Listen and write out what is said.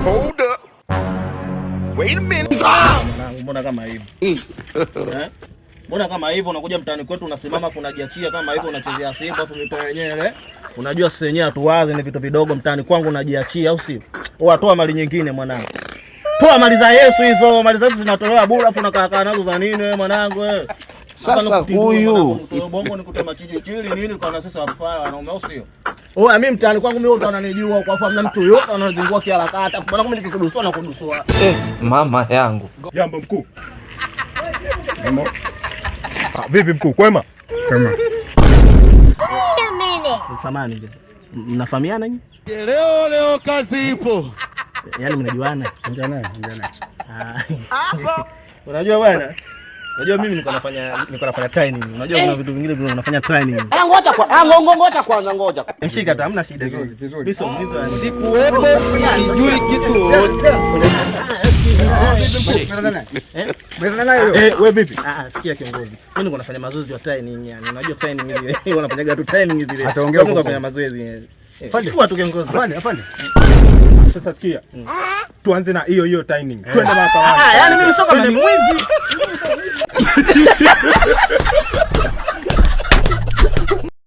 Hold up. Wait a minute. Mbona kama hivyo? Mbona kama hivyo unakuja mtaani kwetu unasimama unajiachia kama hivyo unachezea Simba afu mipa yenyewe. Unajua sisi wenyewe hatuwazi ni vitu vidogo mtaani kwangu unajiachia au sio? Toa mali nyingine mwanangu. Toa mali za Yesu hizo, mali za Yesu zinatolewa bure afu unakaa nazo za nini wewe mwanangu wewe? Sasa huyu bongo ni kutema chili nini kwa sisi wafala wanaume au sio? Mimi mtaani kwangu mimi wote wananijua kwa sababu mtu yote anazingua kiharakati. Bwana kama nikikudusua na kudusua. Mama yangu. Jambo mkuu. Vipi mkuu, kwema? Kwema. Samahani. Mnafahamiana nyinyi? Leo kazi ipo. Yaani mnajuana? Ongea naye. Unajua bwana? Unajua mimi niko nafanya training. Unajua kuna vitu vingine vile unafanya training. Ngoja kwanza. Mshika tu, hamna shida hizo. Mimi sio mlizo. Sikuwepo, sijui kitu. Wewe vipi? Sikia kiongozi. Mimi niko nafanya mazoezi ya training yani. Unajua training ile wanafanyaga tu training zile. Ataongea kwa kufanya mazoezi. Chukua tu kiongozi. Afande. Sasa sikia. Tuanze na hiyo timing. Twende mpaka wapi? Yaani mimi sio kama ni mwizi.